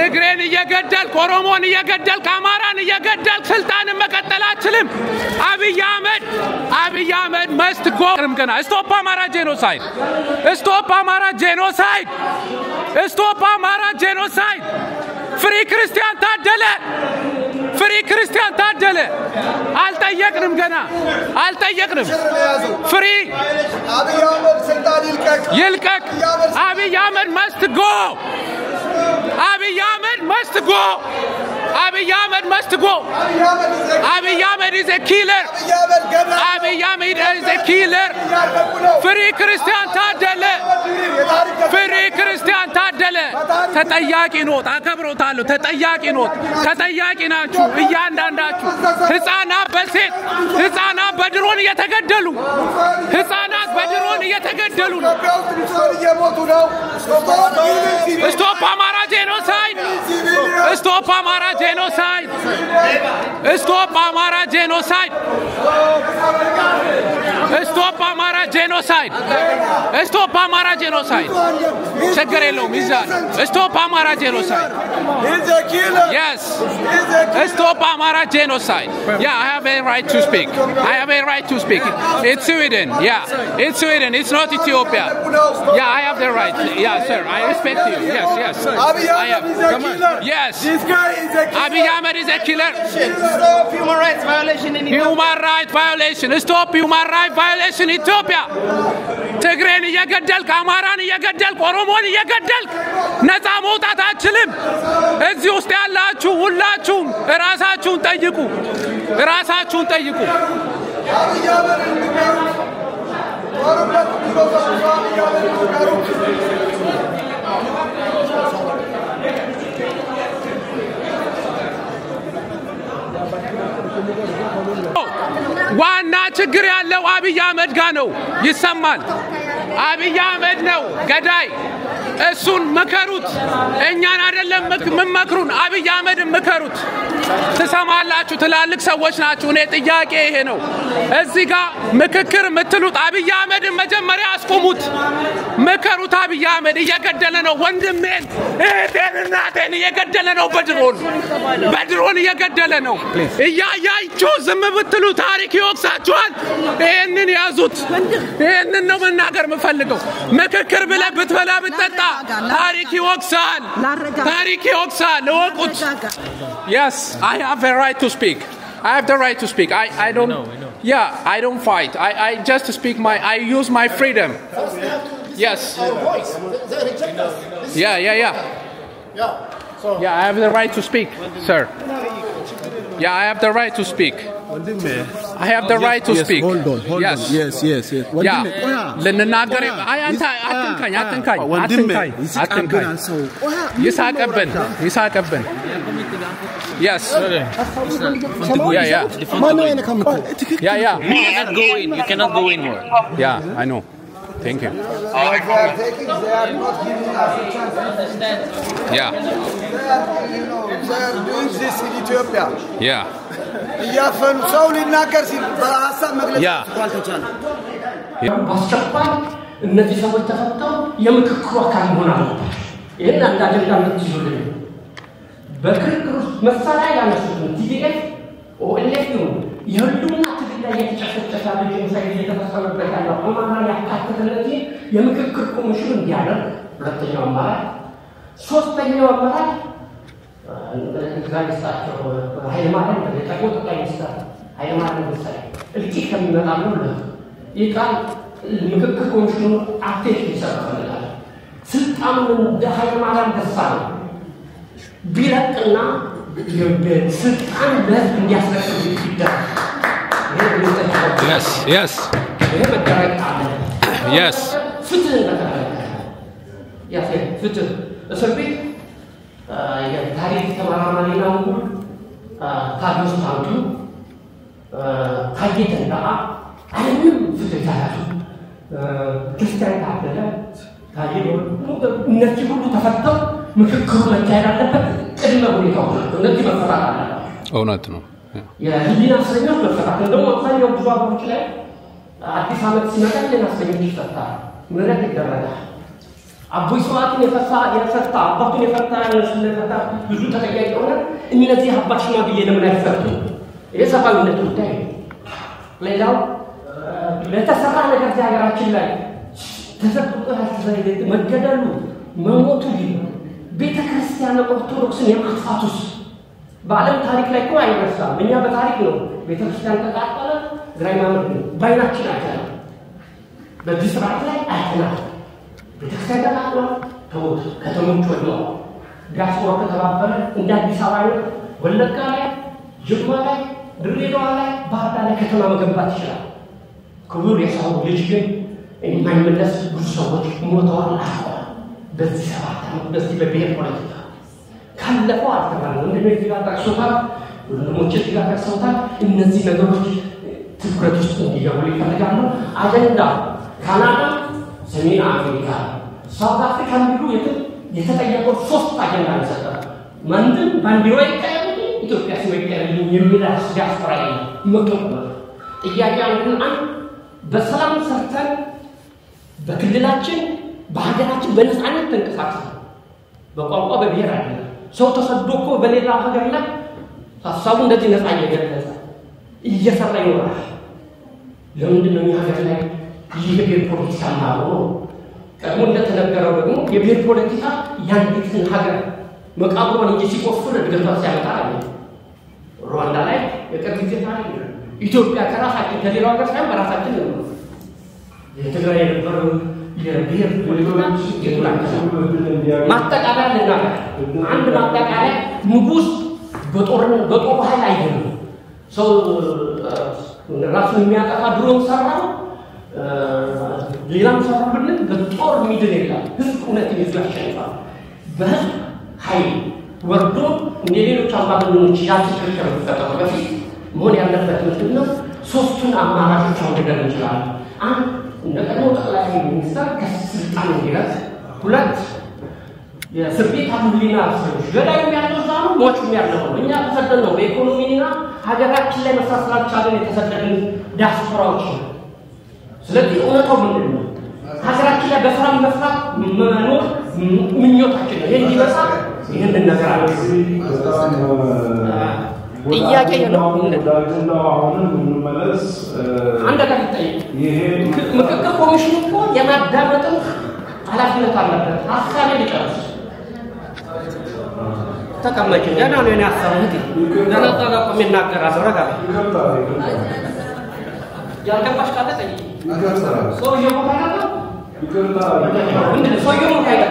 ትግሬን እየገደል ኦሮሞን እየገደል ካማራን እየገደል ስልጣን መቀጠል አትችልም አብይ አህመድ must go stop Amara genocide stop Amara genocide stop Amara genocide free Christian Tadele አልጠየቅንም ገና አልጠየቅንም free አብይ አህመድ ስልጣን ይልቀቅ አብይ አህመድ must go Abiy Ahmed must go Abiy Ahmed must go Abiy Ahmed is a killer Abiy Ahmed is a killer Free Christian Tadele ተጠያቂ ነው አከብሮታለሁ ተጠያቂ ናችሁ እያንዳንዳችሁ ህፃናት በሴት ህፃናት በድሮን እየተገደሉ ነው Stop Amara genocide Stop Amara genocide Stop Amara genocide Stop Amara genocide Stop Amara genocide ችግር የለውም ይዛል Stop Amara genocide He's a killer Yes Stop Amara genocide Yeah I have a right to speak It's Sweden Yeah It's Sweden it's not Ethiopia Yeah I have the right Yeah sir I respect you Yes Abiy Ahmed is a killer Yes This guy is a killer Abiy Ahmed is a killer Stop human rights violation in Ethiopia Human rights violation Stop human rights violation in Ethiopia ትግሬን እየገደልክ አማራን እየገደልክ ኦሮሞን እየገደልክ ነፃ መውጣት አትችልም እዚህ ውስጥ ያላችሁ ሁላችሁም ራሳችሁን ጠይቁ አብይ አህመድ ዋና ችግር ያለው አብይ አህመድ ጋር ነው ይሰማል አብይ አህመድ ነው ገዳይ እሱን መከሩት እኛን አይደለም መመክሩን አብይ አህመድን መከሩት ተሰማላችሁ ትላልቅ ሰዎች ናችሁ እኔ ጥያቄ ይሄ ነው እዚህ ጋር ምክክር ምትሉት አብይ አህመድን መጀመሪያ አስቆሙት መከሩት አብይ አህመድ እየገደለ ነው ወንድሜን እናቴን እየገደለ ነው በድሮን እየገደለ ነው እያያችሁ ዝም ብትሉ ታሪክ ይወቅሳችኋል ይሄንን ያዙት ይሄንን ነው መናገር መፈልገው ምክክር ብለ ብትበላ ብትጠጣ ታሪክ ይወቅሳል ለወቁት Yes I have the right to speak I don't Yeah I don't fight I just speak I use my freedom Yes Yeah I have the right to speak sir Yeah I have the right to speak I have the right to speak Hold on Yes ለነናገር አትንካኝ ይሳቀብን Yes Yeah You cannot go in more Yeah I know Thank you they are not giving us a chance to understand Yeah they are doing this in Ethiopia Yeah ያፈኑ ሰው ሊናገር ሲል በሐሳብ መግለጽ አልተቻለም በአስቸኳይ እነዚህ ሰዎች ተፈተው የምክክሩ አካል ይሆናሉ ይሄን አንድ አጀንዳ ምትይዙልኝ በክርክሩ መሳሪያ ያነሱትን TDF OLF የሁሉና ትግል ላይ የተጨፈጨፈ ልጅ ሳይዝ የተፈጸመበት ያለው አማራን ያካተተለዚህ የምክክር ኮሚሽን እንዲያደርግ ሁለተኛው አማራጭ ሶስተኛው አማራጭ ጋይስታቸው ሃይማኖት ለተቆጣ ጋይስታ ሃይማኖት ወሳኝ እልቂ ከሚመጣው ነው ይቃል ምክክር ኮሚሽኑ አክቲቭ ይሰራል ስልጣኑን እንደ ሃይማኖት ደሳው ቢረጥና ስልጣን ለህዝብ እንዲያስረክብ ይደረግ Yes ፍትህ እስር ቤት የታሪክ ተመራማሪ ነው ታዲዮስ ታንቱ ታየተና አይንም ፍትህ ታላቱ ክርስቲያን ታደለ ታዲዮ እነዚህ ሁሉ ተፈተው ምክክሩ መካሄድ አለበት ቅድመ ሁኔታው እነዚህ መፈታት አለባቸው እውነት ነው የህሊና እስረኞች መፈታት እንደውም አብዛኛው ብዙ አገሮች ላይ አዲስ ዓመት ሲመጣ የህሊና እስረኞች ይፈታሉ ምህረት ይደረጋል አቦይ ሰዋትን የፈታ አባቱን የፈታ ስለፈታ ብዙ ተጠያቂ ሆነ እነዚህ አባት ሽማግሌ ለምን አይፈቱ የሰፋዊነት ጉዳይ ሌላው ለተሰራ ነገር ሀገራችን ላይ ተሰጥቶ ያስተዛይደት መገደሉ መሞቱ ቤተክርስቲያን ኦርቶዶክስን የማጥፋቱስ በዓለም ታሪክ ላይ እኮ አይረሳም እኛ በታሪክ ነው ቤተክርስቲያን ተቃጠለ ግራይ ማመድ ባይናችን አይተናል በዚህ ስርዓት ላይ አይተናል ቤተክርስቲያን ተቃጠለ ተውት ከተሞች ወድመው ዲያስፖራ ከተባበረ እንደ አዲስ አበባ ወለጋ ላይ ጅማ ላይ ድሬዳዋ ላይ ባህር ዳር ላይ ከተማ መገንባት ይችላል ክቡር የሰው ልጅ ግን የማይመለስ ብዙ ሰዎች ሞተዋል በዚህ ሰዓት በዚህ በብሔር ፖለቲካ ካለፈው አልተባለም እንደዚህ ጋር ታክሶታል ወንድሞቼ ጋር ታክሶታል እነዚህ ነገሮች ትኩረት ውስጥ እንዲገቡ ይፈልጋሉ አጀንዳ ካናዳ ሰሜን አፍሪካ ሳውት አፍሪካ እንዲሉ የተጠየቀው 3 አጀንዳ ተሰጠ ማንድም ባንዲራ ይቀየር ኢትዮጵያ ሲወቀር የሚላስ ዲያስፖራ መጥቶ ጥያቄው ግን በሰላም ሰርተን በክልላችን በሀገራችን በነፃነት ተንቀሳቅሰን በቋንቋ በብሔር አይደለም ሰው ተሰዶኮ በሌላ ሀገር ላይ ሐሳቡ እንደዚህ ነፃ እየገለጸ እየሰራ ይኖራል ለምንድን ነው ሀገር ላይ የብሔር ፖለቲካ ነው ቀድሞ እንደተነገረው ደግሞ የብሔር ፖለቲካ ያንዲትን ሀገር መቃብሯን እንጂ ሲቆፍር እድገቷ ሲያመጣ አይደለም ሩዋንዳ ላይ የቅርብ ጊዜ ታሪክ ኢትዮጵያ ከራሳችን ከሌላው ሀገር ሳይሆን በራሳችን ነው የትግራይ የነበረው የብሔር ፖለቲካ ማጠቃለያ ልናገር አንድ ማጠቃለያ ንጉስ በጦር ኃይል አይደለም ሰው ራሱን የሚያጠፋ ድሮን ሰራው ሌላም ሰራው ብለን በጦር ሚድን የለም ህዝብ እውነትን ይዞ ያሸንፋል በህዝብ ኃይል ወርዶ እንደሌሎች አምባገነኖች ያልተከረከሩ ተጠቅሞ በፊት መሆን ያለበት ምንድነው ሶስቱን አማራጮች አውርደን እንችላለን አንድ እንደቀድሞ ጠቅላይ ሚኒስትር ከስልጣን እንዲረስ ሁለት የእስር ቤት አሙሊና ሰዎች ገዳዩ ያለው ዛሩ ሞቹም ያለው እኛ ተሰደን ነው በኢኮኖሚና ሀገራችን ላይ መስራት ስላልቻለን የተሰደድን ዲያስፖራዎች ስለዚህ እውነታው ምንድነው ሀገራችን ላይ በሰላም መስራት መኖር ምኞታችን ነው ይሄን ይበሳ ይሄን ነገር አለ ጥያቄ ነው እንዳው አሁንም እንመለስ አንድ ነገር ይጠይቅ ይሄ ምክክር ኮሚሽኑ እኮ የማዳመጥ ኃላፊነት አለበት ሀሳብ ይጨርስ ተቀመጭ ገና ነው ያሳውት ገና ተጋቆ የሚናገራው ረጋ ያልገባሽ ካለ ጠይቂ ሰው የሞታና ሰው የሞታና